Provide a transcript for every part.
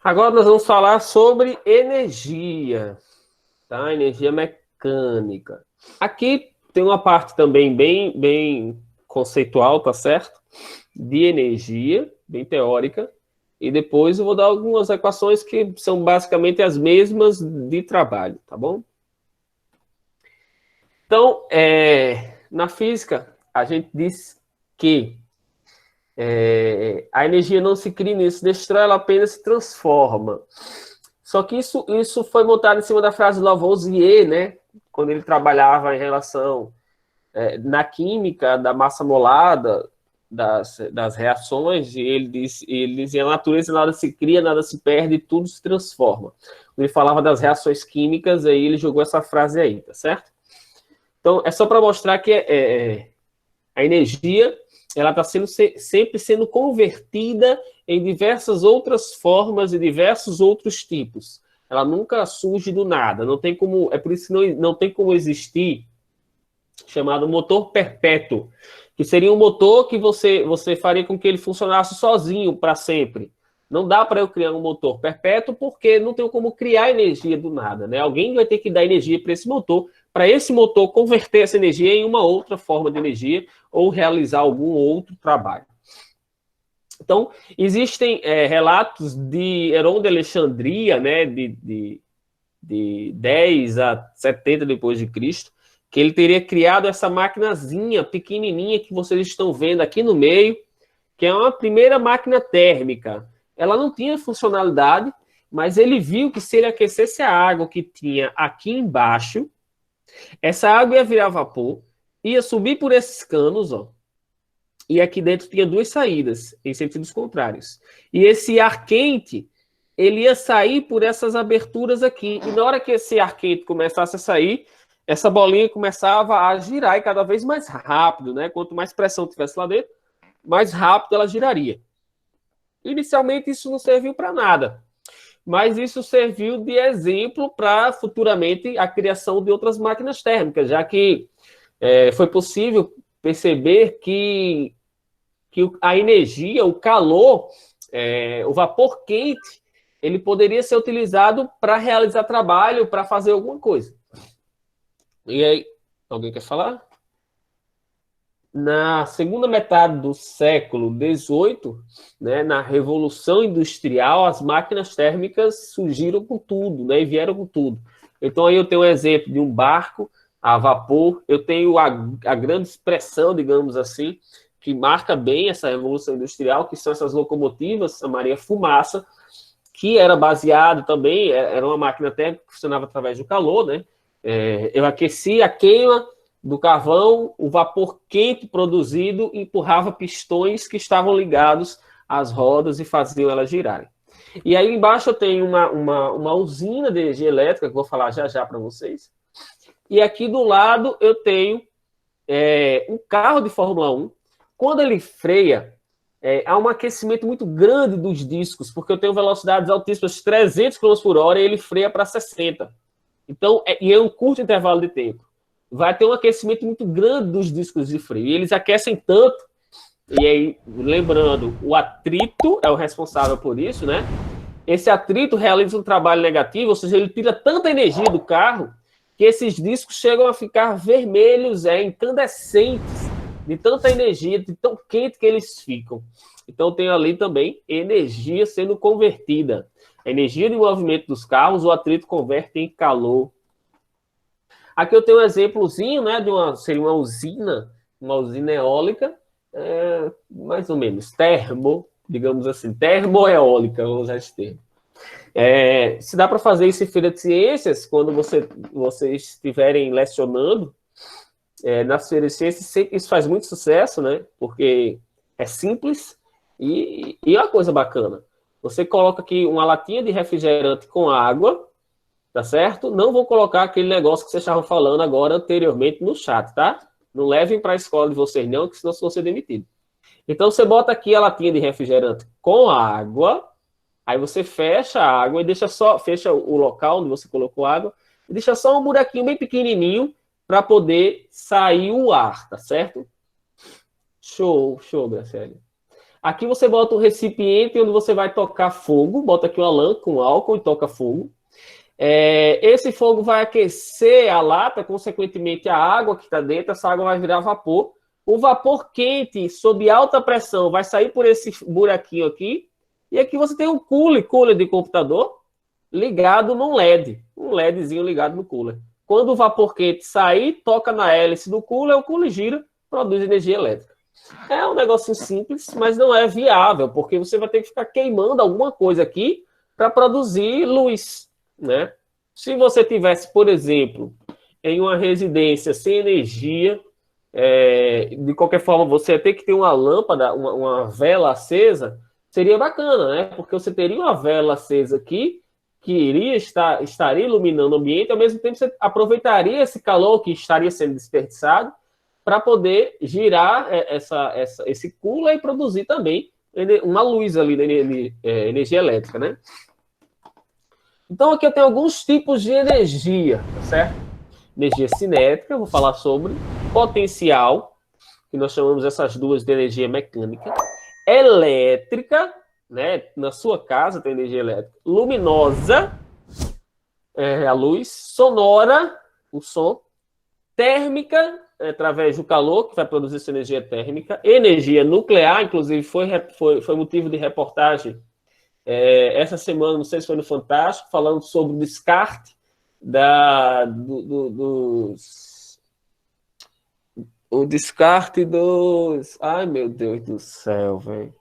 Agora nós vamos falar sobre energia, tá? Energia mecânica. Aqui tem uma parte também bem conceitual, tá certo? De energia, bem teórica. E depois eu vou dar algumas equações que são basicamente as mesmas de trabalho, tá bom? Então, na física, a gente diz que a energia não se cria nem se destrói, ela apenas se transforma. Só que isso foi montado em cima da frase de Lavoisier, né? Quando ele trabalhava em relação na química da massa molada, das reações, e ele dizia: a natureza nada se cria, nada se perde, tudo se transforma. Quando ele falava das reações químicas, aí ele jogou essa frase aí, tá certo? Então, é só para mostrar que a energia ela está sempre sendo convertida em diversas outras formas e diversos outros tipos. Ela nunca surge do nada. Não tem como, é por isso que não tem como existir chamado motor perpétuo, que seria um motor que você faria com que ele funcionasse sozinho para sempre. Não dá para eu criar um motor perpétuo porque não tenho como criar energia do nada, né? Alguém vai ter que dar energia para esse motor converter essa energia em uma outra forma de energia ou realizar algum outro trabalho. Então, existem relatos de Heron de Alexandria, né, de 10 a 70 depois de Cristo, que ele teria criado essa maquinazinha pequenininha que vocês estão vendo aqui no meio, que é uma primeira máquina térmica. Ela não tinha funcionalidade, mas ele viu que se ele aquecesse a água que tinha aqui embaixo, essa água ia virar vapor, ia subir por esses canos, ó, e aqui dentro tinha duas saídas, em sentidos contrários. E esse ar quente, ele ia sair por essas aberturas aqui. E na hora que esse ar quente começasse a sair, essa bolinha começava a girar e cada vez mais rápido, né? Quanto mais pressão tivesse lá dentro, mais rápido ela giraria. Inicialmente isso não serviu para nada, mas isso serviu de exemplo para futuramente a criação de outras máquinas térmicas, já que foi possível perceber que a energia, o calor, o vapor quente, ele poderia ser utilizado para realizar trabalho, para fazer alguma coisa. E aí, alguém quer falar? Na segunda metade do século XVIII, né, na Revolução Industrial, as máquinas térmicas surgiram com tudo, né, e vieram com tudo. Então, aí eu tenho um exemplo de um barco a vapor, eu tenho a grande expressão, digamos assim, que marca bem essa Revolução Industrial, que são essas locomotivas, a Maria Fumaça, que era baseado também, era uma máquina térmica que funcionava através do calor, né? Eu aquecia a queima do carvão, o vapor quente produzido empurrava pistões que estavam ligados às rodas e faziam elas girarem. E aí embaixo eu tenho uma usina de energia elétrica, que vou falar já para vocês. E aqui do lado eu tenho um carro de Fórmula 1. Quando ele freia, há um aquecimento muito grande dos discos, porque eu tenho velocidades altíssimas, 300 km por hora, e ele freia para 60. Então, e é um curto intervalo de tempo. Vai ter um aquecimento muito grande dos discos de freio. E eles aquecem tanto, e aí, lembrando, o atrito é o responsável por isso, né? Esse atrito realiza um trabalho negativo, ou seja, ele tira tanta energia do carro que esses discos chegam a ficar vermelhos, incandescentes, de tanta energia, de tão quente que eles ficam. Então tem ali também energia sendo convertida. A energia de movimento dos carros, o atrito converte em calor. Aqui eu tenho um exemplozinho, né, seria uma usina eólica, mais ou menos, digamos assim, termoeólica, vamos usar esse termo. Se dá para fazer isso em feira de ciências, quando vocês estiverem lecionando, nas feiras de ciências, isso faz muito sucesso, né? Porque é simples e é uma coisa bacana. Você coloca aqui uma latinha de refrigerante com água, tá certo? Não vou colocar aquele negócio que vocês estavam falando agora anteriormente no chat, tá? Não levem para a escola de vocês não, que senão vocês vão ser demitidos. Então você bota aqui a latinha de refrigerante com água, aí você fecha a água e fecha o local onde você colocou água e deixa só um buraquinho bem pequenininho para poder sair o ar, tá certo? Show, Graciele. Aqui você bota um recipiente onde você vai tocar fogo, bota aqui uma lã com álcool e toca fogo. Esse fogo vai aquecer a lata, consequentemente a água que está dentro, essa água vai virar vapor. O vapor quente, sob alta pressão, vai sair por esse buraquinho aqui. E aqui você tem um cooler de computador ligado num LED. Um LEDzinho ligado no cooler. Quando o vapor quente sair, toca na hélice do cooler, o cooler gira, produz energia elétrica. É um negocinho simples, mas não é viável, porque você vai ter que ficar queimando alguma coisa aqui para produzir luz, né? Se você tivesse, por exemplo, em uma residência sem energia, de qualquer forma, você ia ter que ter uma lâmpada, uma vela acesa, seria bacana, né? Porque você teria uma vela acesa aqui, que estaria iluminando o ambiente, ao mesmo tempo você aproveitaria esse calor que estaria sendo desperdiçado para poder girar esse cooler e produzir também uma luz ali da energia elétrica, né? Então aqui eu tenho alguns tipos de energia, tá certo? Energia cinética, vou falar sobre potencial, que nós chamamos essas duas de energia mecânica, elétrica, né? Na sua casa tem energia elétrica, luminosa, a luz, sonora, o som, térmica, através do calor, que vai produzir essa energia térmica, energia nuclear, inclusive foi motivo de reportagem essa semana, não sei se foi no Fantástico, falando sobre o descarte o descarte dos... Ai, meu Deus do céu, velho.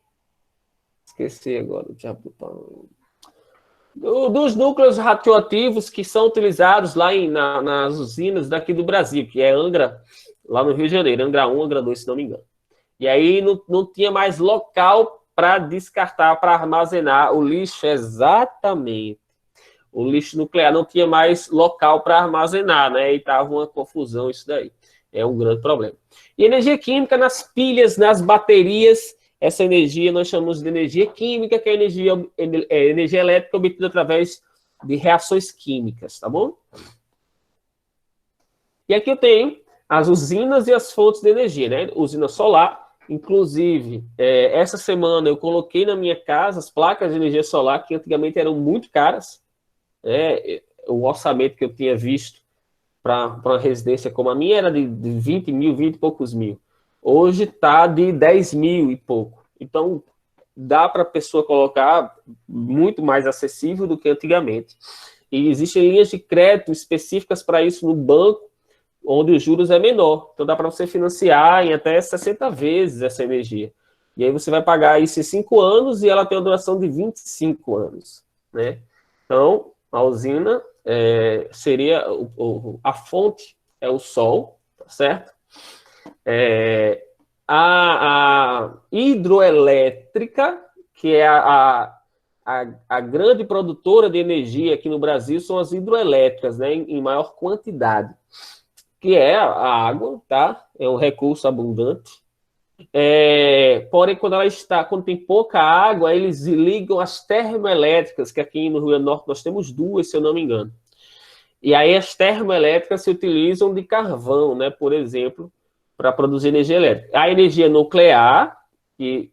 Esqueci agora o diabo do pão. Dos núcleos radioativos que são utilizados lá nas usinas daqui do Brasil, que é Angra, lá no Rio de Janeiro, Angra 1, Angra 2, se não me engano. E aí não tinha mais local para descartar, para armazenar o lixo, exatamente. O lixo nuclear não tinha mais local para armazenar, né? E estava uma confusão isso daí. É um grande problema. E energia química nas pilhas, nas baterias, essa energia nós chamamos de energia química, que é energia elétrica obtida através de reações químicas, tá bom? E aqui eu tenho as usinas e as fontes de energia, né? Usina solar, inclusive, essa semana eu coloquei na minha casa as placas de energia solar, que antigamente eram muito caras, né? O orçamento que eu tinha visto para uma residência como a minha era de 20 mil, 20 e poucos mil. Hoje está de 10 mil e pouco. Então, dá para a pessoa colocar muito mais acessível do que antigamente. E existem linhas de crédito específicas para isso no banco, onde os juros é menor. Então, dá para você financiar em até 60 vezes essa energia. E aí você vai pagar isso em 5 anos e ela tem uma duração de 25 anos. Né? Então, a usina seria... a fonte é o sol, tá certo? A hidroelétrica, que é a grande produtora de energia aqui no Brasil, são as hidroelétricas, né, em maior quantidade, que é a água, tá? É um recurso abundante. Porém, quando tem pouca água, eles ligam as termoelétricas, que aqui no Rio Grande do Norte nós temos duas, se eu não me engano. E aí as termoelétricas se utilizam de carvão, né, por exemplo, para produzir energia elétrica. A energia nuclear, que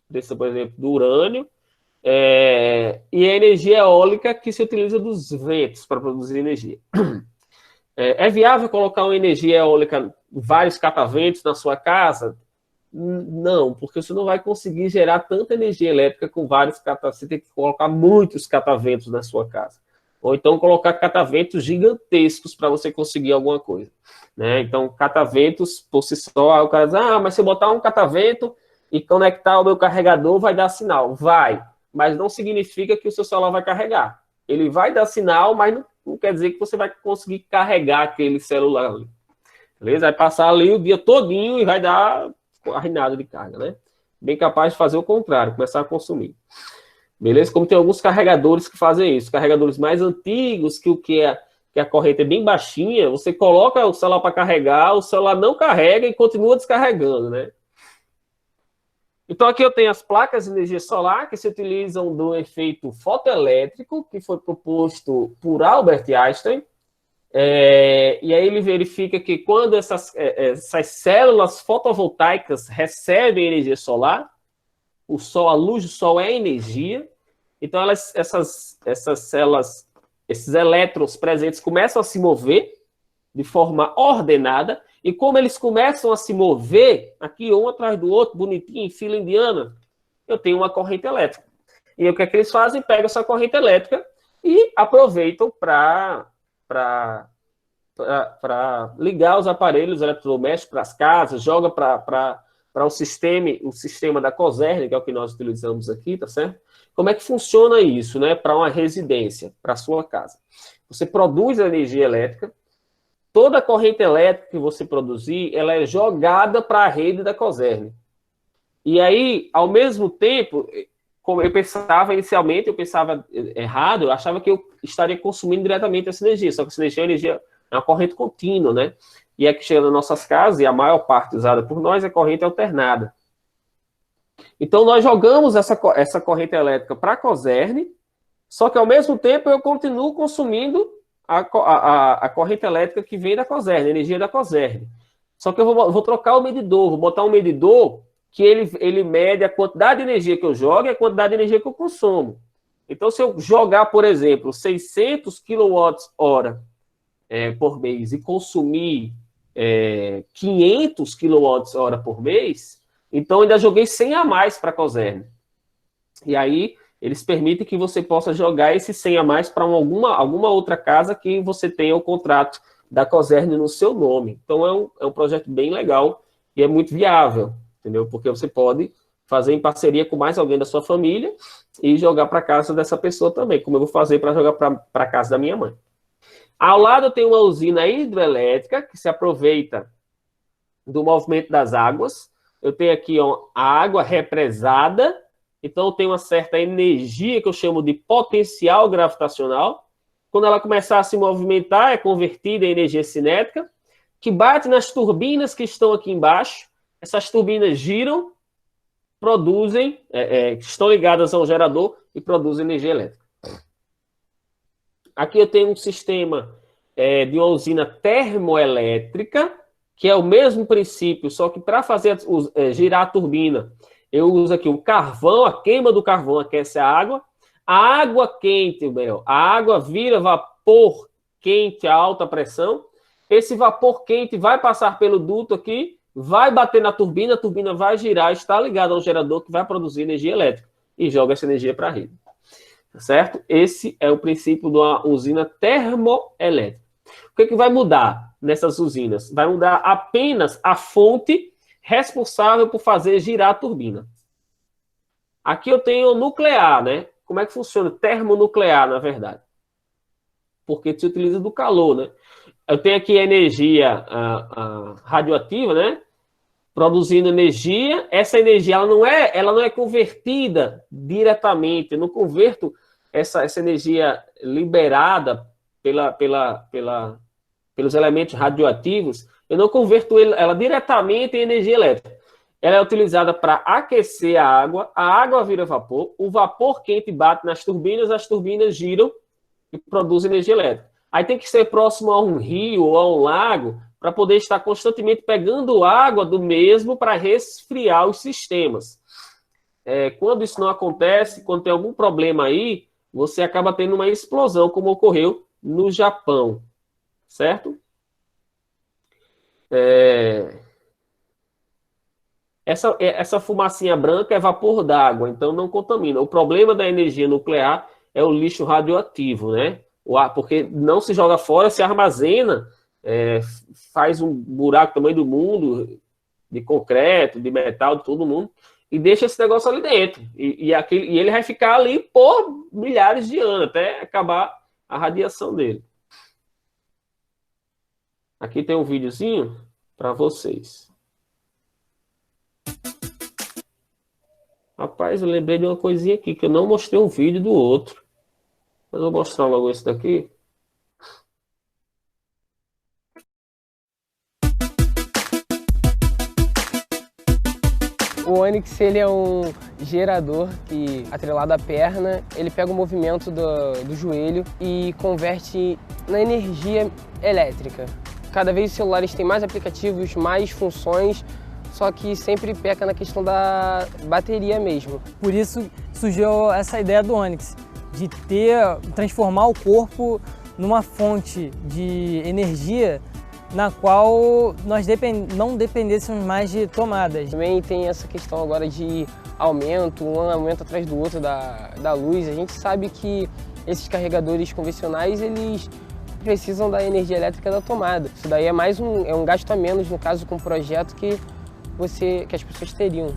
precisa, por exemplo, do urânio, e a energia eólica, que se utiliza dos ventos para produzir energia. É viável colocar uma energia eólica, vários cataventos na sua casa? Não, porque você não vai conseguir gerar tanta energia elétrica com vários cataventos. Você tem que colocar muitos cataventos na sua casa. Ou então colocar cataventos gigantescos para você conseguir alguma coisa. Né? Então, cataventos, por si só, o cara diz, mas se eu botar um catavento e conectar o meu carregador, vai dar sinal. Vai, mas não significa que o seu celular vai carregar. Ele vai dar sinal, mas não quer dizer que você vai conseguir carregar aquele celular ali. Beleza? Vai passar ali o dia todinho e vai dar arruinada de carga, né? Bem capaz de fazer o contrário, começar a consumir. Beleza? Como tem alguns carregadores que fazem isso. Carregadores mais antigos, que a corrente é bem baixinha, você coloca o celular para carregar, o celular não carrega e continua descarregando, né? Então aqui eu tenho as placas de energia solar que se utilizam do efeito fotoelétrico, que foi proposto por Albert Einstein. E aí ele verifica que quando essas células fotovoltaicas recebem energia solar, O sol, a luz do sol é energia. Então, essas células, esses elétrons presentes começam a se mover de forma ordenada. E como eles começam a se mover, aqui um atrás do outro, bonitinho, em fila indiana, eu tenho uma corrente elétrica. E o que é que eles fazem? Pegam essa corrente elétrica e aproveitam para ligar os aparelhos eletrodomésticos para as casas, joga para o sistema da Coserni, que é o que nós utilizamos aqui, tá certo? Como é que funciona isso, né? Para uma residência, para a sua casa. Você produz a energia elétrica, toda a corrente elétrica que você produzir, ela é jogada para a rede da Coserni. E aí, ao mesmo tempo, como eu pensava inicialmente, eu pensava errado, eu achava que eu estaria consumindo diretamente essa energia, só que essa energia é uma corrente contínua, né? E é que chega nas nossas casas, e a maior parte usada por nós é corrente alternada. Então, nós jogamos essa corrente elétrica para a Coserni, só que, ao mesmo tempo, eu continuo consumindo a corrente elétrica que vem da Coserni, a energia da Coserni. Só que eu vou trocar o medidor, vou botar um medidor que ele mede a quantidade de energia que eu jogo e a quantidade de energia que eu consumo. Então, se eu jogar, por exemplo, 600 kWh por mês e consumir 500 kWh por mês, então ainda joguei 100 a mais para a Coserni. E aí, eles permitem que você possa jogar esse 100 a mais para alguma outra casa que você tenha o contrato da Coserni no seu nome. Então, é um projeto bem legal e é muito viável, entendeu? Porque você pode fazer em parceria com mais alguém da sua família e jogar para casa dessa pessoa também, como eu vou fazer para jogar para casa da minha mãe. Ao lado tem uma usina hidrelétrica que se aproveita do movimento das águas. Eu tenho aqui a água represada, então tem uma certa energia que eu chamo de potencial gravitacional. Quando ela começar a se movimentar, é convertida em energia cinética, que bate nas turbinas que estão aqui embaixo. Essas turbinas giram, produzem, estão ligadas a um gerador e produzem energia elétrica. Aqui eu tenho um sistema de uma usina termoelétrica, que é o mesmo princípio, só que para fazer girar a turbina, eu uso aqui o carvão, a queima do carvão aquece a água quente, a água vira vapor quente a alta pressão, esse vapor quente vai passar pelo duto aqui, vai bater na turbina, a turbina vai girar, está ligada a um gerador que vai produzir energia elétrica e joga essa energia para a rede. Certo? Esse é o princípio de uma usina termoelétrica. O que vai mudar nessas usinas? Vai mudar apenas a fonte responsável por fazer girar a turbina. Aqui eu tenho o nuclear, né? Como é que funciona? Termonuclear, na verdade. Porque se utiliza do calor, né? Eu tenho aqui a energia radioativa, né? Produzindo energia. Essa energia ela não é convertida diretamente. Eu não converto essa energia liberada pelos elementos radioativos. Eu não converto ela diretamente em energia elétrica. Ela é utilizada para aquecer a água vira vapor, o vapor quente bate nas turbinas, as turbinas giram e produzem energia elétrica. Aí tem que ser próximo a um rio ou a um lago para poder estar constantemente pegando água do mesmo para resfriar os sistemas. Quando isso não acontece, quando tem algum problema aí, você acaba tendo uma explosão, como ocorreu no Japão, certo? Essa fumacinha branca é vapor d'água, então não contamina. O problema da energia nuclear é o lixo radioativo, né? Porque não se joga fora, se armazena, faz um buraco do tamanho do mundo, de concreto, de metal, de todo mundo, e deixa esse negócio ali dentro. E ele vai ficar ali por milhares de anos, até acabar a radiação dele. Aqui tem um videozinho para vocês. Rapaz, eu lembrei de uma coisinha aqui, que eu não mostrei um vídeo do outro. Mas eu vou mostrar logo esse daqui. O Onix, ele é um gerador que, atrelado à perna, ele pega o movimento do joelho e converte na energia elétrica. Cada vez os celulares têm mais aplicativos, mais funções, só que sempre peca na questão da bateria mesmo. Por isso surgiu essa ideia do Onix, de transformar o corpo numa fonte de energia na qual nós não dependêssemos mais de tomadas. Também tem essa questão agora de aumento, um aumento atrás do outro da luz. A gente sabe que esses carregadores convencionais, eles precisam da energia elétrica da tomada. Isso daí é mais um gasto a menos, no caso, com o projeto que as pessoas teriam.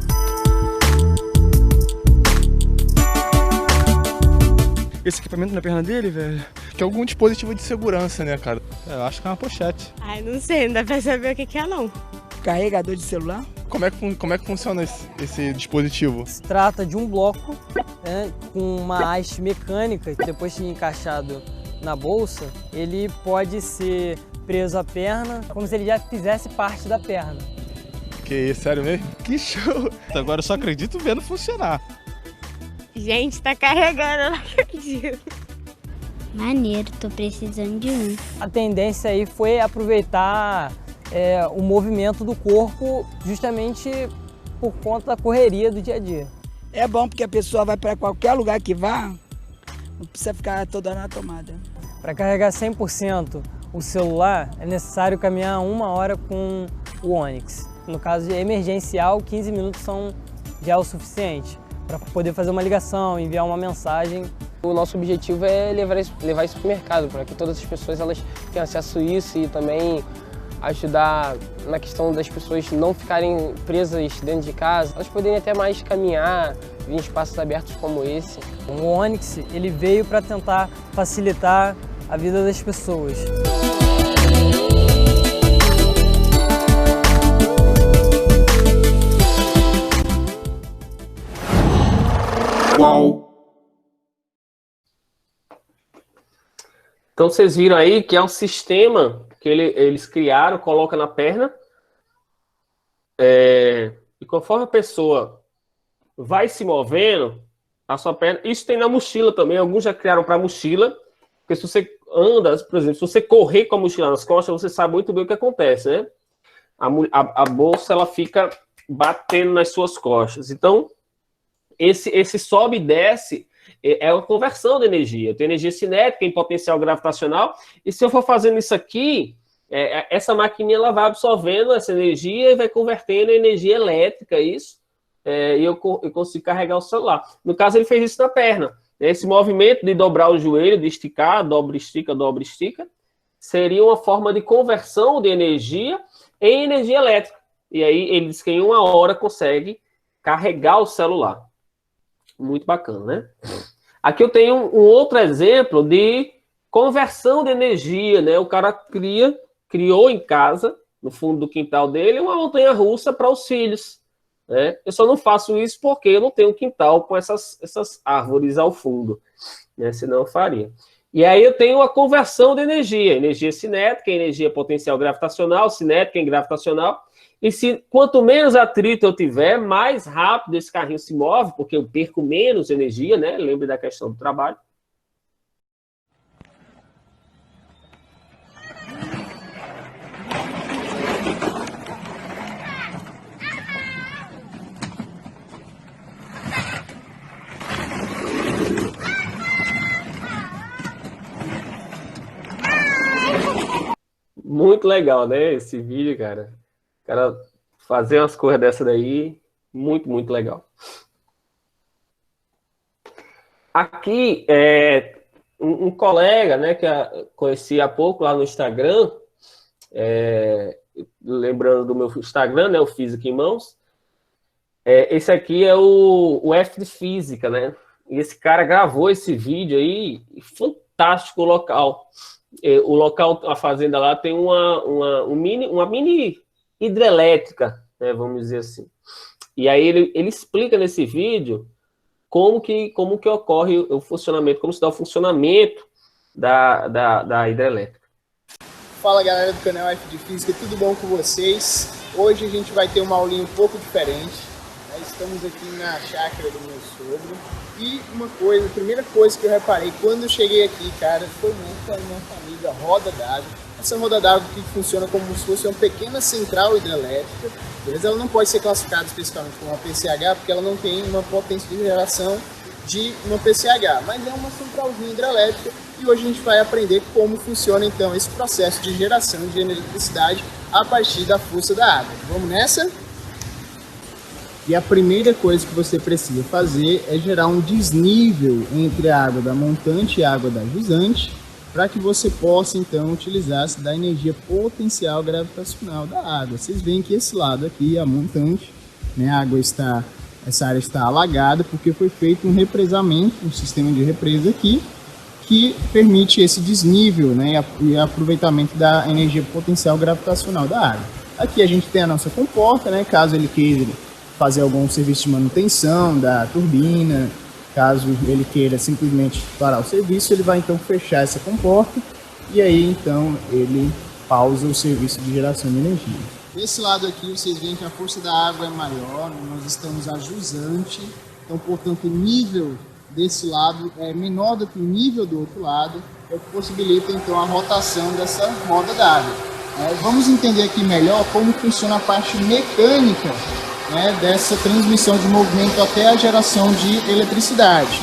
Esse equipamento na perna dele, velho, que é algum dispositivo de segurança, né, cara? Eu acho que é uma pochete. Ai, não sei, não dá pra saber o que é não. Carregador de celular? Como é que funciona esse dispositivo? Se trata de um bloco, né, com uma haste mecânica, que depois de encaixado na bolsa, ele pode ser preso à perna, como se ele já fizesse parte da perna. Que isso, sério mesmo? Que show! Agora eu só acredito vendo funcionar. Gente, tá carregando, eu não acredito. Maneiro, tô precisando de um. A tendência aí foi aproveitar o movimento do corpo justamente por conta da correria do dia a dia. É bom porque a pessoa vai para qualquer lugar que vá, não precisa ficar toda hora na tomada. Para carregar 100% o celular, é necessário caminhar 1 hora com o Onix. No caso de emergencial, 15 minutos já é o suficiente para poder fazer uma ligação, enviar uma mensagem. O nosso objetivo é levar isso para o mercado, para que todas as pessoas elas tenham acesso a isso e também ajudar na questão das pessoas não ficarem presas dentro de casa. Elas poderem até mais caminhar em espaços abertos como esse. O Onix ele veio para tentar facilitar a vida das pessoas. Uau! Então vocês viram aí que é um sistema que eles criaram, coloca na perna, e conforme a pessoa vai se movendo, a sua perna... Isso tem na mochila também, alguns já criaram para mochila, porque se você anda, por exemplo, se você correr com a mochila nas costas, você sabe muito bem o que acontece, né? A bolsa, ela fica batendo nas suas costas. Então, esse sobe e desce é uma conversão de energia. Tem energia cinética em potencial gravitacional, e se eu for fazendo isso aqui, essa maquininha ela vai absorvendo essa energia e vai convertendo em energia elétrica, isso, e eu consigo carregar o celular. No caso, ele fez isso na perna. Esse movimento de dobrar o joelho, de esticar, dobra, estica, seria uma forma de conversão de energia em energia elétrica. E aí, ele diz que em 1 hora consegue carregar o celular. Muito bacana, né? Aqui eu tenho um outro exemplo de conversão de energia, né? O cara criou em casa, no fundo do quintal dele, uma montanha-russa para os filhos, né? Eu só não faço isso porque eu não tenho um quintal com essas árvores ao fundo, né? Senão eu faria. E aí eu tenho a conversão de energia cinética, energia potencial gravitacional, cinética em gravitacional. E quanto menos atrito eu tiver, mais rápido esse carrinho se move, porque eu perco menos energia, né? Lembre da questão do trabalho. Muito legal, né? Esse vídeo, cara. O cara fazer umas coisas dessa daí, muito, muito legal. Aqui, um colega, né, que eu conheci há pouco lá no Instagram, lembrando do meu Instagram, né, o Física em Mãos, esse aqui é o F de Física, né? E esse cara gravou esse vídeo aí, fantástico local. O local, a fazenda lá, tem uma mini hidrelétrica, né, vamos dizer assim. E aí ele explica nesse vídeo como que ocorre o funcionamento, como se dá o funcionamento da hidrelétrica. Fala galera do canal F de Física, tudo bom com vocês? Hoje a gente vai ter uma aulinha um pouco diferente. Estamos aqui na chácara do meu sogro. E a primeira coisa que eu reparei quando eu cheguei aqui, cara, foi muito a nossa amiga roda d'água. Essa roda d'água que funciona como se fosse uma pequena central hidrelétrica, beleza? Ela não pode ser classificada especificamente como uma PCH, porque ela não tem uma potência de geração de uma PCH, mas é uma centralzinha hidrelétrica, e hoje a gente vai aprender como funciona então esse processo de geração de eletricidade a partir da força da água. Vamos nessa? E a primeira coisa que você precisa fazer é gerar um desnível entre a água da montante e a água da jusante, para que você possa então utilizar-se da energia potencial gravitacional da água. Vocês veem que esse lado aqui, a montante, né, essa área está alagada porque foi feito um represamento, um sistema de represa aqui, que permite esse desnível, né, e aproveitamento da energia potencial gravitacional da água. Aqui a gente tem a nossa comporta, né, caso ele queira fazer algum serviço de manutenção da turbina, caso ele queira simplesmente parar o serviço, ele vai então fechar essa comporta e aí então ele pausa o serviço de geração de energia. Desse lado aqui vocês veem que a força da água é maior, nós estamos a jusante, então portanto o nível desse lado é menor do que o nível do outro lado, é o que possibilita então a rotação dessa roda d'água. Vamos entender aqui melhor como funciona a parte mecânica, né, dessa transmissão de movimento até a geração de eletricidade.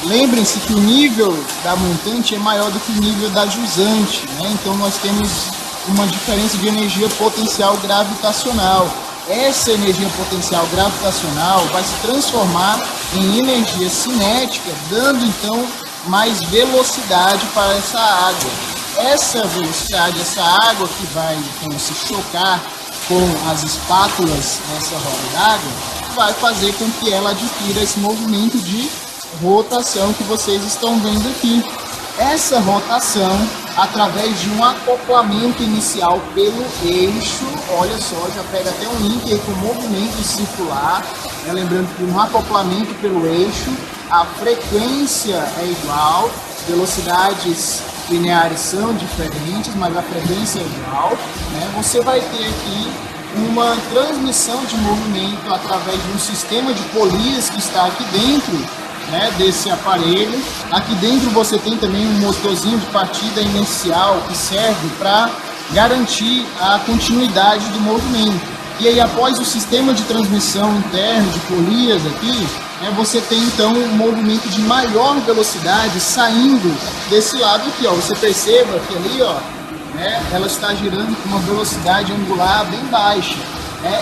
Lembrem-se que o nível da montante é maior do que o nível da jusante, né? Então nós temos uma diferença de energia potencial gravitacional. Essa energia potencial gravitacional vai se transformar em energia cinética, dando então mais velocidade para essa água. Essa velocidade, essa água que vai então se chocar com as espátulas nessa roda d'água, vai fazer com que ela adquira esse movimento de rotação que vocês estão vendo aqui. Essa rotação, através de um acoplamento inicial pelo eixo, olha só, já pega até um link aí com movimento circular, né? Lembrando que no acoplamento pelo eixo, a frequência é igual, velocidades lineares são diferentes, mas a frequência é igual, né? Você vai ter aqui uma transmissão de movimento através de um sistema de polias que está aqui dentro, né, desse aparelho. Aqui dentro você tem também um motorzinho de partida inicial que serve para garantir a continuidade do movimento. E aí após o sistema de transmissão interno de polias aqui, você tem então um movimento de maior velocidade saindo desse lado aqui, ó. Você perceba que ali, ó, ela está girando com uma velocidade angular bem baixa.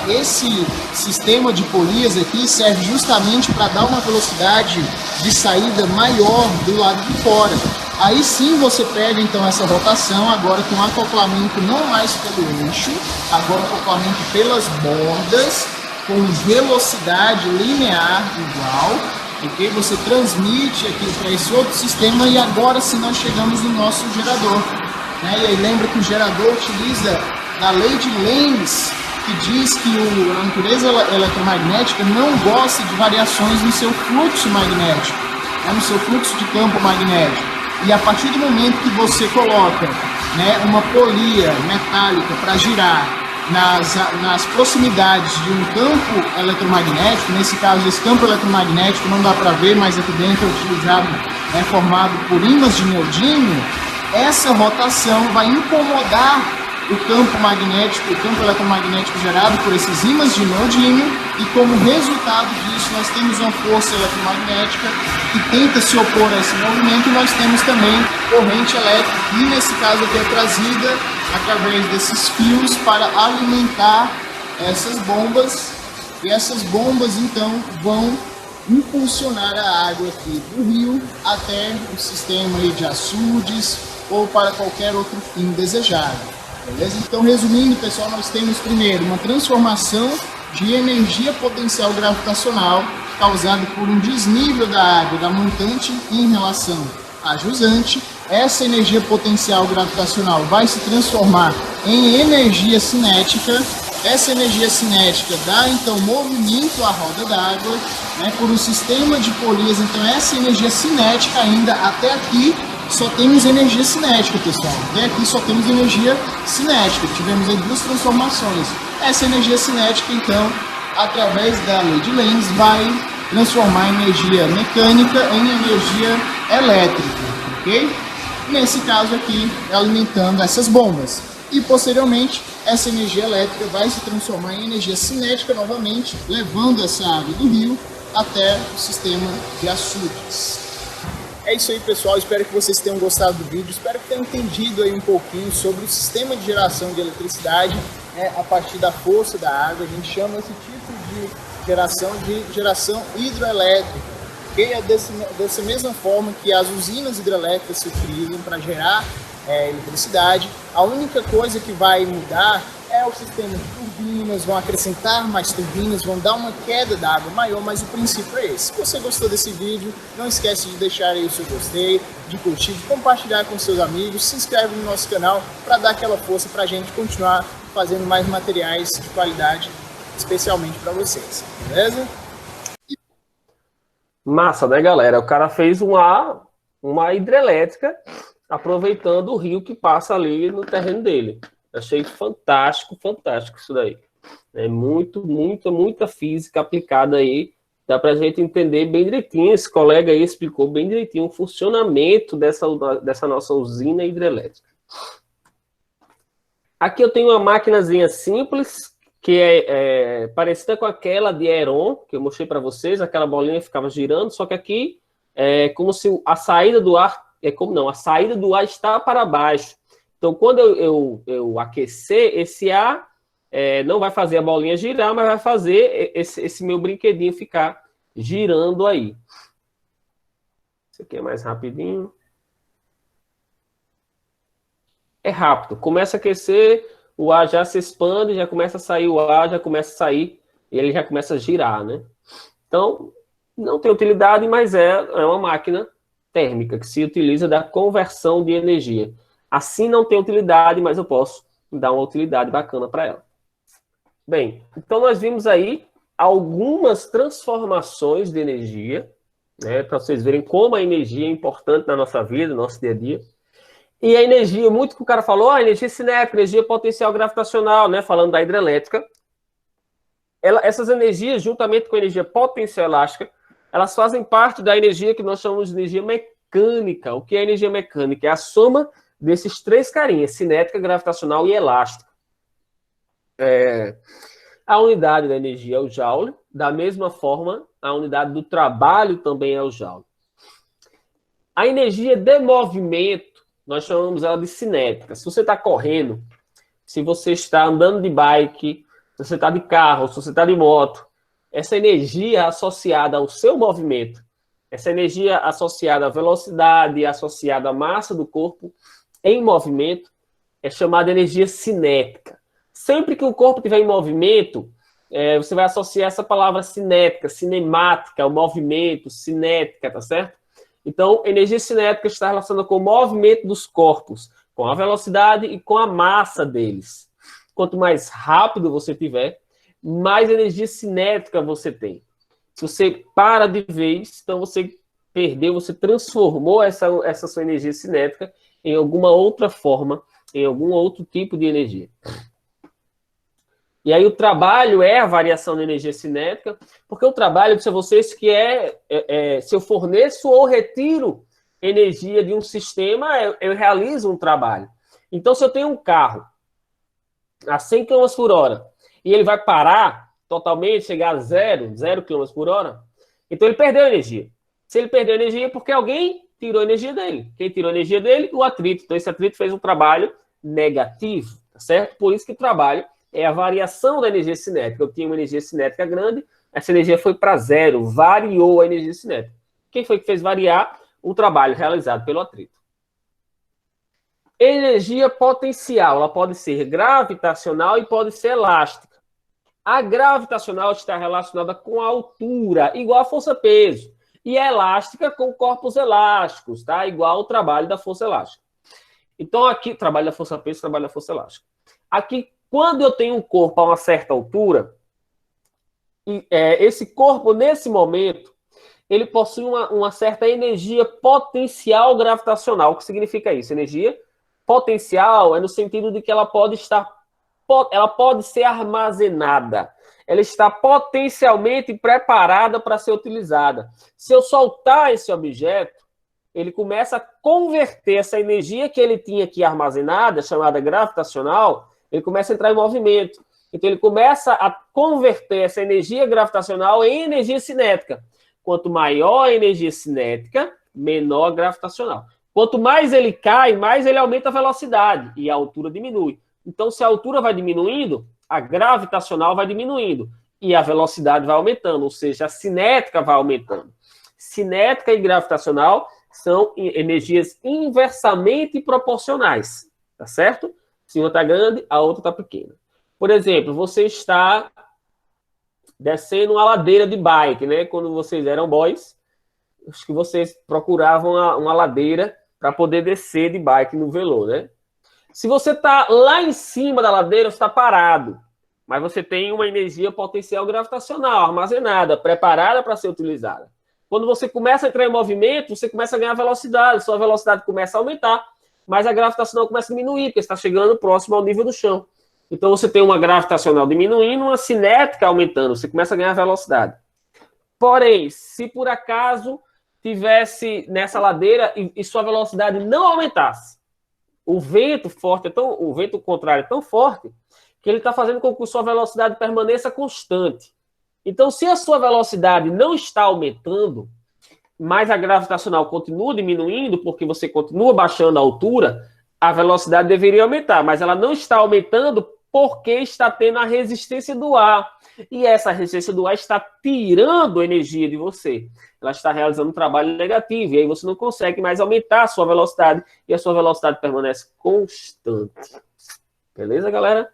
Esse sistema de polias aqui serve justamente para dar uma velocidade de saída maior do lado de fora. Aí sim você pega então essa rotação agora com acoplamento não mais pelo eixo, agora acoplamento pelas bordas, com velocidade linear igual, ok? Você transmite aqui para esse outro sistema e agora sim nós chegamos no nosso gerador, né? E aí lembra que o gerador utiliza a lei de Lenz, que diz que a natureza eletromagnética não gosta de variações no seu fluxo magnético, no seu fluxo de campo magnético. E a partir do momento que você coloca, uma polia metálica para girar nas proximidades de um campo eletromagnético, nesse caso esse campo eletromagnético não dá para ver, mas aqui dentro é utilizado, formado por ímãs de neodímio, essa rotação vai incomodar o campo magnético, o campo eletromagnético gerado por esses ímãs de neodímio, e como resultado disso nós temos uma força eletromagnética que tenta se opor a esse movimento, e nós temos também corrente elétrica, e nesse caso aqui é trazida através desses fios para alimentar essas bombas, e essas bombas então vão impulsionar a água aqui do rio até o sistema aí de açudes ou para qualquer outro fim desejado. Beleza? Então, resumindo, pessoal, nós temos primeiro uma transformação de energia potencial gravitacional causada por um desnível da água da montante em relação à jusante. Essa energia potencial gravitacional vai se transformar em energia cinética. Essa energia cinética dá então movimento à roda d'água, por um sistema de polias. Então essa energia cinética ainda até aqui só temos energia cinética, pessoal. Até aqui só temos energia cinética. Tivemos aí duas transformações. Essa energia cinética, então, através da lei de Lenz, vai transformar a energia mecânica em energia elétrica, ok? nesse caso aqui, alimentando essas bombas. E posteriormente, essa energia elétrica vai se transformar em energia cinética novamente, levando essa água do rio até o sistema de açudes. É isso aí, pessoal. Espero que vocês tenham gostado do vídeo. Espero que tenham entendido aí um pouquinho sobre o sistema de geração de eletricidade, né, a partir da força da água. A gente chama esse tipo de geração hidroelétrica, que é dessa mesma forma que as usinas hidrelétricas se utilizam para gerar eletricidade. A única coisa que vai mudar é o sistema de turbinas, vão acrescentar mais turbinas, vão dar uma queda d'água maior, mas o princípio é esse. Se você gostou desse vídeo, não esquece de deixar aí o seu gostei, de curtir, de compartilhar com seus amigos, se inscreve no nosso canal para dar aquela força para a gente continuar fazendo mais materiais de qualidade, especialmente para vocês, beleza? Massa, né, galera? O cara fez uma hidrelétrica aproveitando o rio que passa ali no terreno dele. Achei fantástico, fantástico isso daí. É muita física aplicada aí. Dá pra gente entender bem direitinho. Esse colega aí explicou bem direitinho o funcionamento dessa nossa usina hidrelétrica. Aqui eu tenho uma maquinazinha simples, que é parecida com aquela de Aeron, que eu mostrei para vocês. Aquela bolinha ficava girando, só que aqui é como se a saída do ar... a saída do ar está para baixo. Então, quando eu aquecer, esse ar não vai fazer a bolinha girar, mas vai fazer esse meu brinquedinho ficar girando aí. Esse aqui é mais rapidinho. É rápido. Começa a aquecer, o ar já se expande, já começa a sair o ar, já começa a sair, e ele já começa a girar, né? Então, não tem utilidade, mas é uma máquina térmica que se utiliza da conversão de energia. Assim não tem utilidade, mas eu posso dar uma utilidade bacana para ela. Bem, então nós vimos aí algumas transformações de energia, né, para vocês verem como a energia é importante na nossa vida, no nosso dia a dia. E a energia, muito que o cara falou, a energia cinética, energia potencial gravitacional, né, falando da hidrelétrica. Essas energias, juntamente com a energia potencial elástica, elas fazem parte da energia que nós chamamos de energia mecânica. O que é energia mecânica? É a soma desses três carinhas, cinética, gravitacional e elástica. A unidade da energia é o joule, da mesma forma, a unidade do trabalho também é o joule. A energia de movimento, nós chamamos ela de cinética. Se você está correndo, se você está andando de bike, se você está de carro, se você está de moto, essa energia associada ao seu movimento, essa energia associada à velocidade, associada à massa do corpo em movimento, é chamada de energia cinética. Sempre que o corpo estiver em movimento, você vai associar essa palavra cinética, cinemática, ao movimento, cinética, tá certo? Então, energia cinética está relacionada com o movimento dos corpos, com a velocidade e com a massa deles. Quanto mais rápido você tiver, mais energia cinética você tem. Se você para de vez, então você perdeu, você transformou essa sua energia cinética em alguma outra forma, em algum outro tipo de energia. E aí o trabalho é a variação da energia cinética, porque o trabalho, para vocês, que se eu forneço ou retiro energia de um sistema, eu realizo um trabalho. Então, se eu tenho um carro a 100 km por hora, e ele vai parar totalmente, chegar a zero km por hora, então ele perdeu energia. Se ele perdeu energia, é porque alguém tirou energia dele. Quem tirou energia dele? O atrito. Então, esse atrito fez um trabalho negativo, tá certo? Por isso que o trabalho é a variação da energia cinética. Eu tinha uma energia cinética grande, essa energia foi para zero, variou a energia cinética. Quem foi que fez variar? O trabalho realizado pelo atrito. Energia potencial, ela pode ser gravitacional e pode ser elástica. A gravitacional está relacionada com a altura, igual a força-peso. E a elástica com corpos elásticos, tá? Igual ao trabalho da força elástica. Então, aqui, trabalho da força-peso, trabalho da força elástica. Aqui, quando eu tenho um corpo a uma certa altura, esse corpo, nesse momento, ele possui uma certa energia potencial gravitacional. O que significa isso? Energia potencial é no sentido de que ela pode ser armazenada. Ela está potencialmente preparada para ser utilizada. Se eu soltar esse objeto, ele começa a converter essa energia que ele tinha aqui armazenada, chamada gravitacional, ele começa a entrar em movimento. Então, ele começa a converter essa energia gravitacional em energia cinética. Quanto maior a energia cinética, menor a gravitacional. Quanto mais ele cai, mais ele aumenta a velocidade e a altura diminui. Então, se a altura vai diminuindo, a gravitacional vai diminuindo e a velocidade vai aumentando, ou seja, a cinética vai aumentando. Cinética e gravitacional são energias inversamente proporcionais, tá certo? Se uma está grande, a outra está pequena. Por exemplo, você está descendo uma ladeira de bike, né? Quando vocês eram boys, acho que vocês procuravam uma ladeira para poder descer de bike no velô, né? Se você está lá em cima da ladeira, você está parado, mas você tem uma energia potencial gravitacional armazenada, preparada para ser utilizada. Quando você começa a entrar em movimento, você começa a ganhar velocidade, sua velocidade começa a aumentar, mas a gravitacional começa a diminuir, porque você está chegando próximo ao nível do chão. Então, você tem uma gravitacional diminuindo, uma cinética aumentando, você começa a ganhar velocidade. Porém, se por acaso tivesse nessa ladeira e sua velocidade não aumentasse, o vento forte, o vento contrário é tão forte que ele está fazendo com que sua velocidade permaneça constante. Então, se a sua velocidade não está aumentando, mas a gravitacional continua diminuindo, porque você continua baixando a altura, a velocidade deveria aumentar, mas ela não está aumentando porque está tendo a resistência do ar. E essa resistência do ar está tirando energia de você. Ela está realizando um trabalho negativo, e aí você não consegue mais aumentar a sua velocidade, e a sua velocidade permanece constante. Beleza, galera?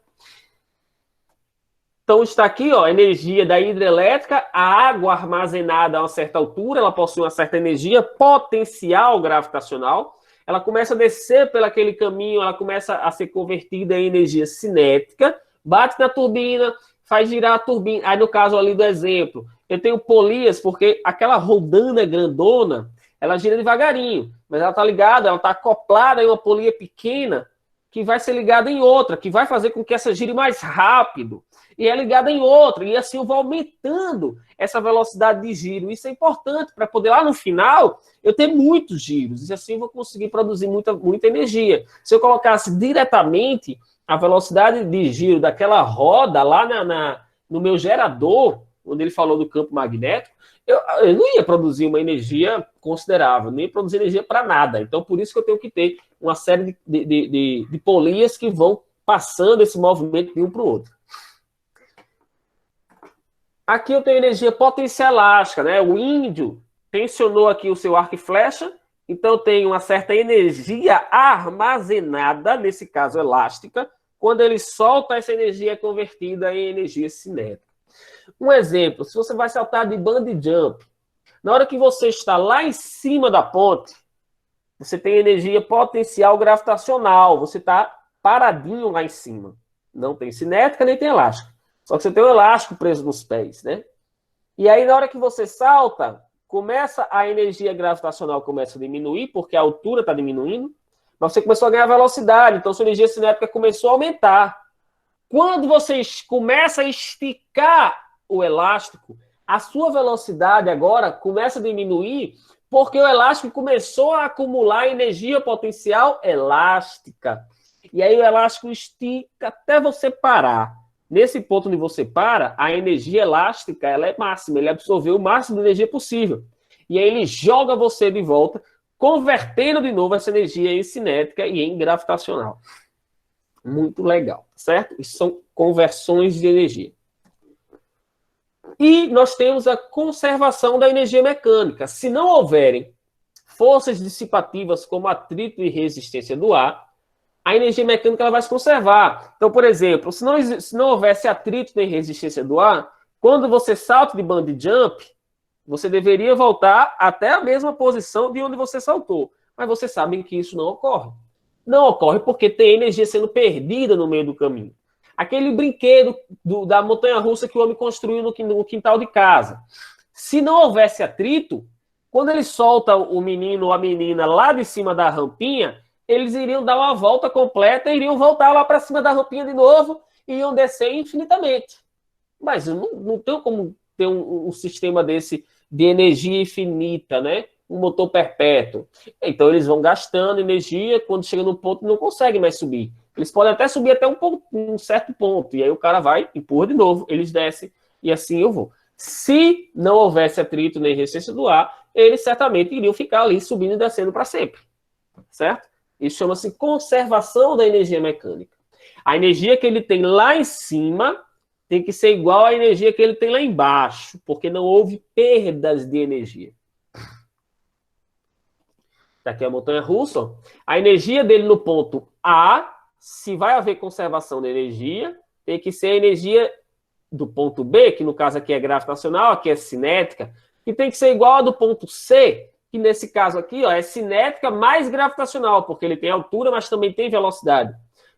Então, está aqui, ó, a energia da hidrelétrica, a água armazenada a uma certa altura, ela possui uma certa energia potencial gravitacional, ela começa a descer pelo aquele caminho, ela começa a ser convertida em energia cinética, bate na turbina, faz girar a turbina. Aí, no caso ali do exemplo, eu tenho polias, porque aquela rodana grandona, ela gira devagarinho, mas ela está ligada, ela está acoplada em uma polia pequena, que vai ser ligada em outra, que vai fazer com que essa gire mais rápido, e é ligada em outra, e assim eu vou aumentando essa velocidade de giro. Isso é importante para poder, lá no final, eu ter muitos giros, e assim eu vou conseguir produzir muita energia. Se eu colocasse diretamente a velocidade de giro daquela roda lá no meu gerador, onde ele falou do campo magnético, eu não ia produzir uma energia considerável, nem produzir energia para nada. Então, por isso que eu tenho que ter uma série de polias que vão passando esse movimento de um para o outro. Aqui eu tenho energia potencial elástica, né? O índio tensionou aqui o seu arco e flecha, então eu tenho uma certa energia armazenada, nesse caso elástica. Quando ele solta, essa energia é convertida em energia cinética. Um exemplo, se você vai saltar de bungee jump, na hora que você está lá em cima da ponte, você tem energia potencial gravitacional, você está paradinho lá em cima. Não tem cinética, nem tem elástica. Só que você tem um elástico preso nos pés, né? E aí, na hora que você salta, começa a energia gravitacional começa a diminuir, porque a altura está diminuindo, mas você começou a ganhar velocidade, então sua energia cinética começou a aumentar. Quando você começa a esticar o elástico, a sua velocidade agora começa a diminuir, porque o elástico começou a acumular energia potencial elástica. E aí o elástico estica até você parar. Nesse ponto onde você para, a energia elástica ela é máxima, ele absorveu o máximo de energia possível. E aí ele joga você de volta, convertendo de novo essa energia em cinética e em gravitacional. Muito legal, certo? Isso são conversões de energia. E nós temos a conservação da energia mecânica. Se não houverem forças dissipativas como atrito e resistência do ar, a energia mecânica ela vai se conservar. Então, por exemplo, se não houvesse atrito nem resistência do ar, quando você salta de bungee jump, você deveria voltar até a mesma posição de onde você saltou. Mas vocês sabem que isso não ocorre. Não ocorre porque tem energia sendo perdida no meio do caminho. Aquele brinquedo da montanha-russa que o homem construiu no quintal de casa. Se não houvesse atrito, quando ele solta o menino ou a menina lá de cima da rampinha, eles iriam dar uma volta completa e iriam voltar lá para cima da rampinha de novo e iam descer infinitamente. Mas eu não tenho como ter um sistema desse de energia infinita, né? um motor perpétuo. Então, eles vão gastando energia, quando chega no ponto, não conseguem mais subir. Eles podem até subir até um certo ponto, e aí o cara vai, empurra de novo, eles descem, e assim eu vou. Se não houvesse atrito nem resistência do ar, eles certamente iriam ficar ali subindo e descendo para sempre. Certo? Isso chama-se conservação da energia mecânica. A energia que ele tem lá em cima tem que ser igual à energia que ele tem lá embaixo, porque não houve perdas de energia. Daqui é a montanha-russa. A energia dele no ponto A, se vai haver conservação de energia, tem que ser a energia do ponto B, que no caso aqui é gravitacional, aqui é cinética, que tem que ser igual a do ponto C, que nesse caso aqui ó, é cinética mais gravitacional, porque ele tem altura, mas também tem velocidade.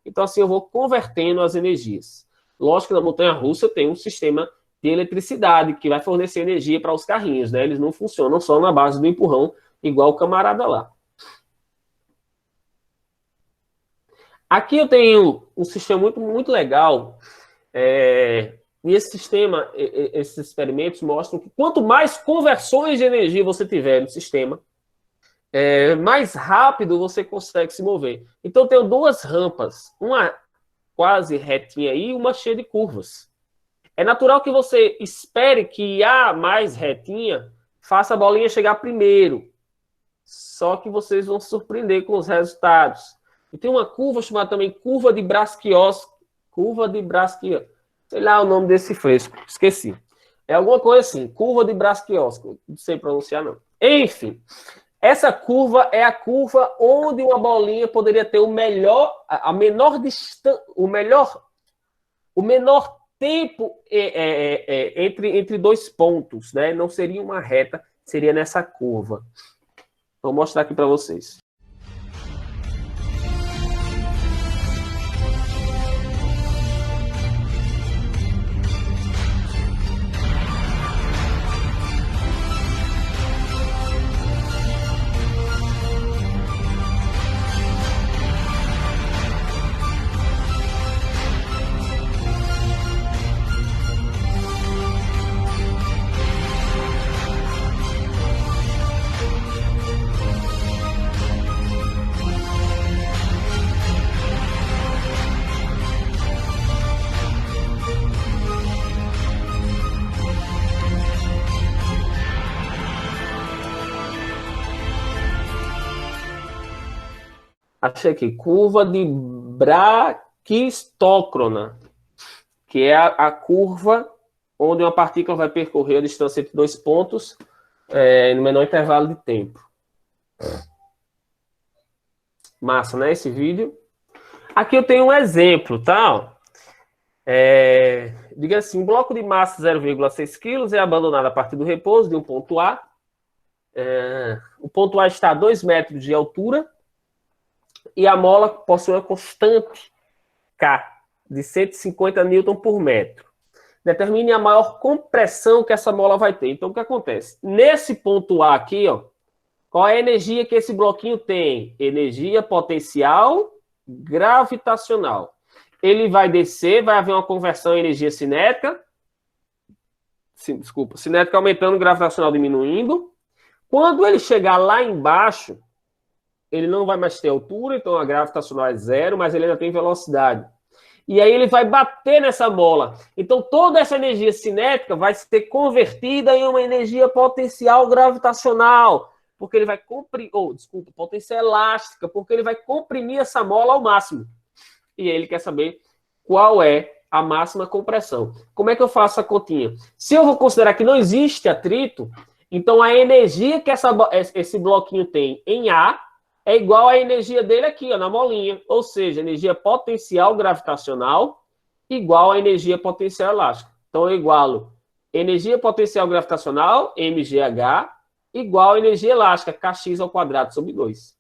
Então assim eu vou convertendo as energias. Lógico que na montanha-russa tem um sistema de eletricidade que vai fornecer energia para os carrinhos, né? Eles não funcionam só na base do empurrão, igual o camarada lá. Aqui eu tenho um sistema muito legal. E esse sistema, esses experimentos mostram que quanto mais conversões de energia você tiver no sistema, mais rápido você consegue se mover. Então, eu tenho duas rampas, uma quase retinha e uma cheia de curvas. É natural que você espere que a mais retinha faça a bolinha chegar primeiro. Só que vocês vão se surpreender com os resultados. E tem uma curva chamada também curva de Brasquios. Curva de Brasquios. Sei lá o nome desse fresco. Esqueci. É alguma coisa assim. Curva de Brasquios. Não sei pronunciar, não. Enfim. Essa curva é a curva onde uma bolinha poderia ter o menor tempo entre dois pontos, né? Não seria uma reta, seria nessa curva. Vou mostrar aqui para vocês. Achei aqui, curva de braquistócrona, que é a curva onde uma partícula vai percorrer a distância entre dois pontos no menor intervalo de tempo. Massa, né, esse vídeo? Aqui eu tenho um exemplo, tá? Diga assim, um bloco de massa 0,6 kg é abandonado a partir do repouso de um ponto A. O ponto A está a 2 metros de altura. E a mola possui uma constante K de 150 Newton por metro. Determine a maior compressão que essa mola vai ter. Então, o que acontece? Nesse ponto A aqui, ó, qual é a energia que esse bloquinho tem? Energia potencial gravitacional. Ele vai descer, vai haver uma conversão em energia cinética. Cinética aumentando, gravitacional diminuindo. Quando ele chegar lá embaixo, ele não vai mais ter altura, então a gravitacional é zero, mas ele ainda tem velocidade. E aí ele vai bater nessa mola. Então toda essa energia cinética vai ser convertida em uma energia potencial gravitacional, porque ele vai potência elástica, porque ele vai comprimir essa mola ao máximo. E aí ele quer saber qual é a máxima compressão. Como é que eu faço a continha? Se eu vou considerar que não existe atrito, então a energia que esse bloquinho tem em A é igual à energia dele aqui, ó, na molinha. Ou seja, energia potencial gravitacional igual à energia potencial elástica. Então, eu igualo energia potencial gravitacional, mgh, igual a energia elástica, kx ao quadrado sobre 2.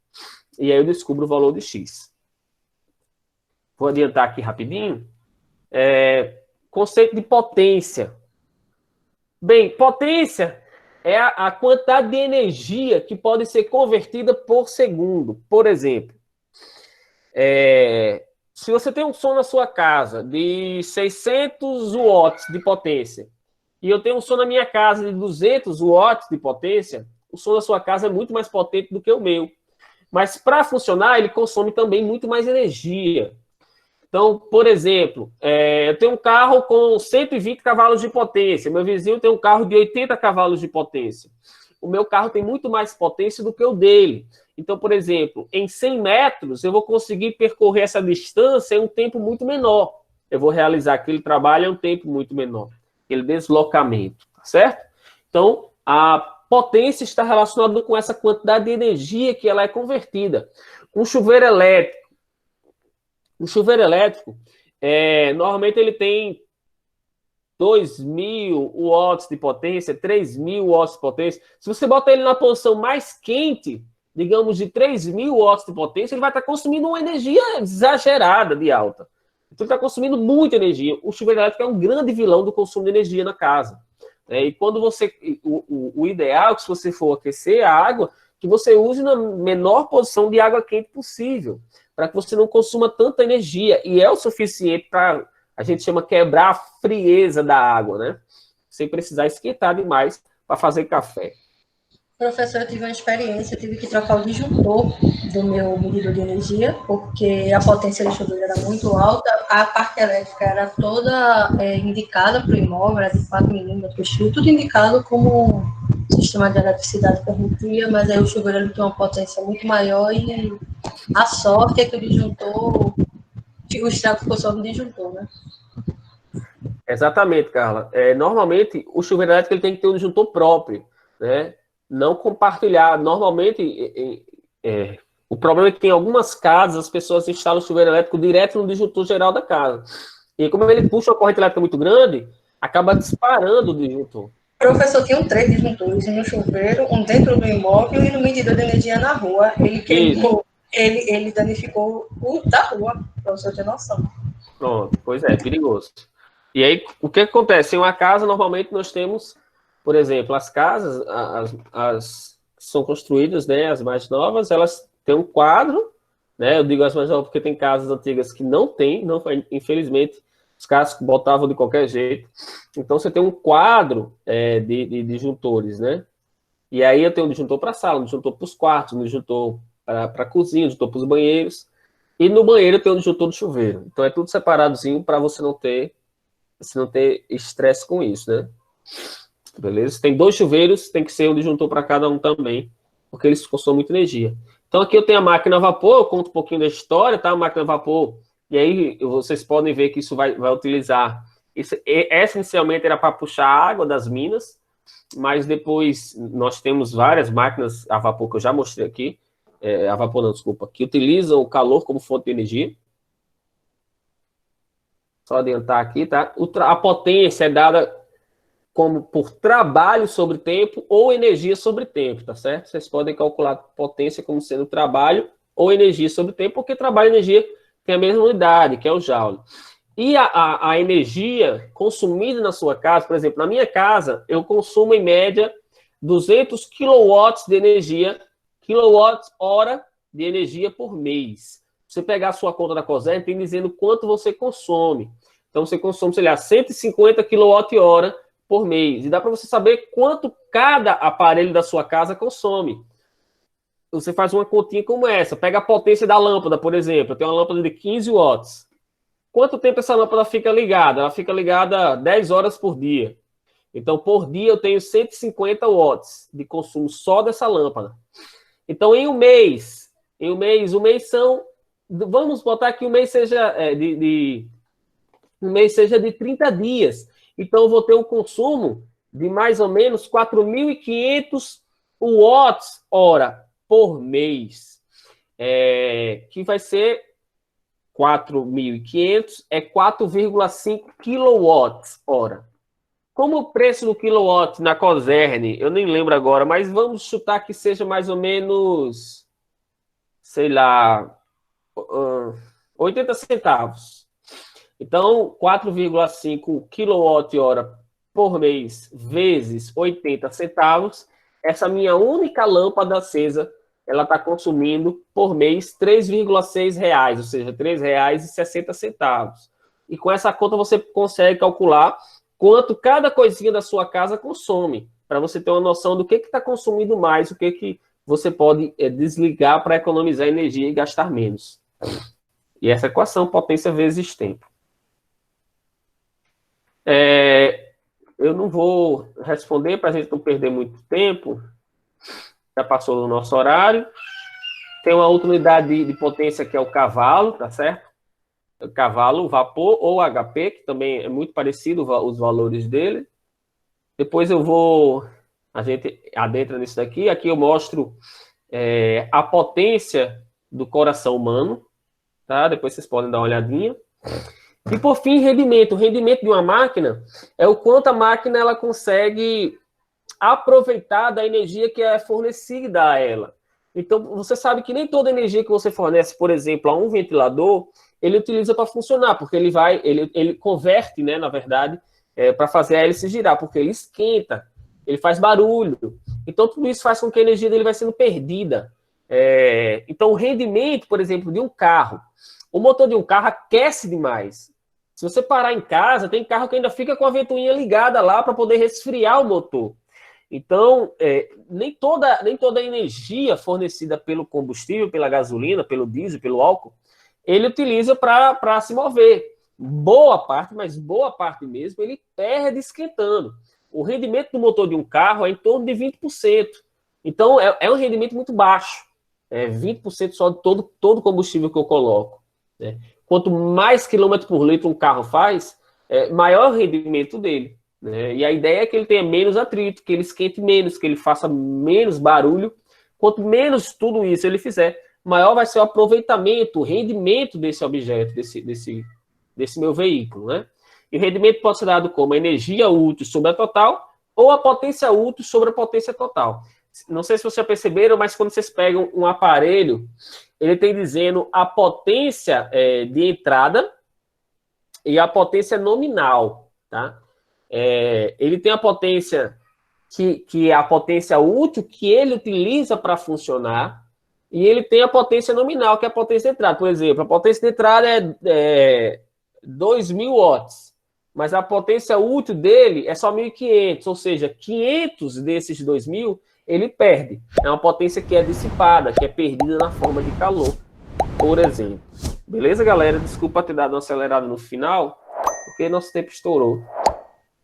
E aí eu descubro o valor de x. Vou adiantar aqui rapidinho. Conceito de potência. Bem, potência é a quantidade de energia que pode ser convertida por segundo. Por exemplo, se você tem um som na sua casa de 600 watts de potência e eu tenho um som na minha casa de 200 watts de potência, o som da sua casa é muito mais potente do que o meu. Mas para funcionar, ele consome também muito mais energia. Então, por exemplo, eu tenho um carro com 120 cavalos de potência, meu vizinho tem um carro de 80 cavalos de potência. O meu carro tem muito mais potência do que o dele. Então, por exemplo, em 100 metros, eu vou conseguir percorrer essa distância em um tempo muito menor. Eu vou realizar aquele trabalho em um tempo muito menor, aquele deslocamento, tá certo? Então, a potência está relacionada com essa quantidade de energia que ela é convertida. Um chuveiro elétrico, normalmente ele tem 2.000 watts de potência, 3.000 watts de potência. Se você bota ele na posição mais quente, digamos de 3.000 watts de potência, ele vai estar consumindo uma energia exagerada de alta. Então ele está consumindo muita energia. O chuveiro elétrico é um grande vilão do consumo de energia na casa. E quando você... O ideal é que, se você for aquecer a água, que você use na menor posição de água quente possível, para que você não consuma tanta energia. E é o suficiente para, a gente chama, quebrar a frieza da água, né? Sem precisar esquentar demais para fazer café. Professor, eu tive uma experiência, eu tive que trocar o disjuntor do meu medidor de energia, porque a potência do chuveiro era muito alta, a parte elétrica era toda indicada para o imóvel, era de 4 milímetros, tudo indicado como o sistema de eletricidade permitia, mas aí o chuveiro ele tem uma potência muito maior e a sorte é que o disjuntor, o estrago ficou só no disjuntor, né? Exatamente, Carla. Normalmente, o chuveiro elétrico ele tem que ter um disjuntor próprio, né? Não compartilhar. Normalmente, o problema é que em algumas casas as pessoas instalam o chuveiro elétrico direto no disjuntor geral da casa. E como ele puxa uma corrente elétrica muito grande, acaba disparando o disjuntor. O professor tinha 3 disjuntores, um no chuveiro, um dentro do imóvel e no medidor de energia na rua. Ele queimou, ele danificou o da rua, para você ter noção. Pronto, pois é, perigoso. E aí, o que acontece? Em uma casa, normalmente, nós temos, por exemplo, as casas, as que são construídas, né, as mais novas, elas têm um quadro, né, eu digo as mais novas porque tem casas antigas que não tem, infelizmente, os caras botavam de qualquer jeito. Então, você tem um quadro de disjuntores, né? E aí eu tenho um disjuntor para a sala, um disjuntor para os quartos, um disjuntor para a cozinha, um disjuntor para os banheiros. E no banheiro eu tenho um disjuntor do chuveiro. Então, é tudo separadozinho para você não ter estresse com isso, né? Beleza? Tem 2 chuveiros, tem que ser um disjuntor para cada um também, porque eles consomem muita energia. Então, aqui eu tenho a máquina a vapor, eu conto um pouquinho da história, tá? A máquina a vapor, e aí vocês podem ver que isso vai utilizar... Essa inicialmente era para puxar a água das minas, mas depois nós temos várias máquinas a vapor, que eu já mostrei aqui, a vapor não, desculpa, que utilizam o calor como fonte de energia. Só adiantar aqui, tá? A potência é dada como por trabalho sobre tempo ou energia sobre tempo, tá certo? Vocês podem calcular potência como sendo trabalho ou energia sobre tempo, porque trabalho e energia tem a mesma unidade, que é o joule. E a energia consumida na sua casa, por exemplo, na minha casa, eu consumo em média 200 kW de energia, quilowatt-hora de energia por mês. Você pegar a sua conta da COSERN, tem dizendo quanto você consome. Então, você consome, sei lá, 150 kWh por mês. E dá para você saber quanto cada aparelho da sua casa consome. Você faz uma continha como essa. Pega a potência da lâmpada, por exemplo. Eu tenho uma lâmpada de 15 watts. Quanto tempo essa lâmpada fica ligada? Ela fica ligada 10 horas por dia. Então, por dia, eu tenho 150 watts de consumo só dessa lâmpada. Então, em um mês são... Vamos botar que o mês seja de 30 dias. Então, eu vou ter um consumo de mais ou menos 4.500 watts-hora por mês. Que vai ser 4.500, 4,5 kW-hora. Como o preço do quilowatt na COSERN, eu nem lembro agora, mas vamos chutar que seja mais ou menos, sei lá, 80 centavos. Então, 4,5 kWh por mês vezes 80 centavos, essa minha única lâmpada acesa, ela está consumindo por mês R$3,6, ou seja, R$3,60. E com essa conta você consegue calcular quanto cada coisinha da sua casa consome. para você ter uma noção do que está consumindo mais, o que você pode desligar para economizar energia e gastar menos. E essa equação, potência vezes tempo. Eu não vou responder para a gente não perder muito tempo. Já passou do nosso horário. Tem uma outra unidade de potência que é o cavalo, tá certo? O cavalo, vapor ou HP, que também é muito parecido os valores dele. Depois a gente adentra nisso daqui. Aqui eu mostro a potência do coração humano, tá? Depois vocês podem dar uma olhadinha. E por fim, rendimento. O rendimento de uma máquina é o quanto a máquina ela consegue aproveitar da energia que é fornecida a ela. Então, você sabe que nem toda energia que você fornece, por exemplo, a um ventilador, ele utiliza para funcionar, porque ele converte, né, na verdade, para fazer a hélice girar, porque ele esquenta, ele faz barulho. Então, tudo isso faz com que a energia dele vai sendo perdida. Então, o rendimento, por exemplo, de um carro, o motor de um carro aquece demais. Se você parar em casa, tem carro que ainda fica com a ventoinha ligada lá para poder resfriar o motor. Então, nem toda a energia fornecida pelo combustível, pela gasolina, pelo diesel, pelo álcool, ele utiliza para se mover. Boa parte, mas boa parte mesmo, ele perde esquentando. O rendimento do motor de um carro é em torno de 20%. Então, é um rendimento muito baixo. 20% só de todo combustível que eu coloco. Né? Quanto mais quilômetro por litro um carro faz, maior o rendimento dele. Né? E a ideia é que ele tenha menos atrito, que ele esquente menos, que ele faça menos barulho. Quanto menos tudo isso ele fizer, maior vai ser o aproveitamento, o rendimento desse objeto, desse meu veículo. Né? E o rendimento pode ser dado como a energia útil sobre a total ou a potência útil sobre a potência total. Não sei se vocês já perceberam, mas quando vocês pegam um aparelho, ele tem dizendo a potência de entrada e a potência nominal, tá? Ele tem a potência que é a potência útil que ele utiliza para funcionar, e ele tem a potência nominal, que é a potência de entrada. Por exemplo, a potência de entrada é 2.000 watts, mas a potência útil dele é só 1.500, ou seja, 500 desses 2.000 ele perde. É uma potência que é dissipada, que é perdida na forma de calor, por exemplo. Beleza, galera? Desculpa ter dado uma acelerada no final, porque nosso tempo estourou.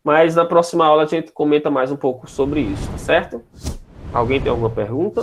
Mas na próxima aula a gente comenta mais um pouco sobre isso, certo? Alguém tem alguma pergunta?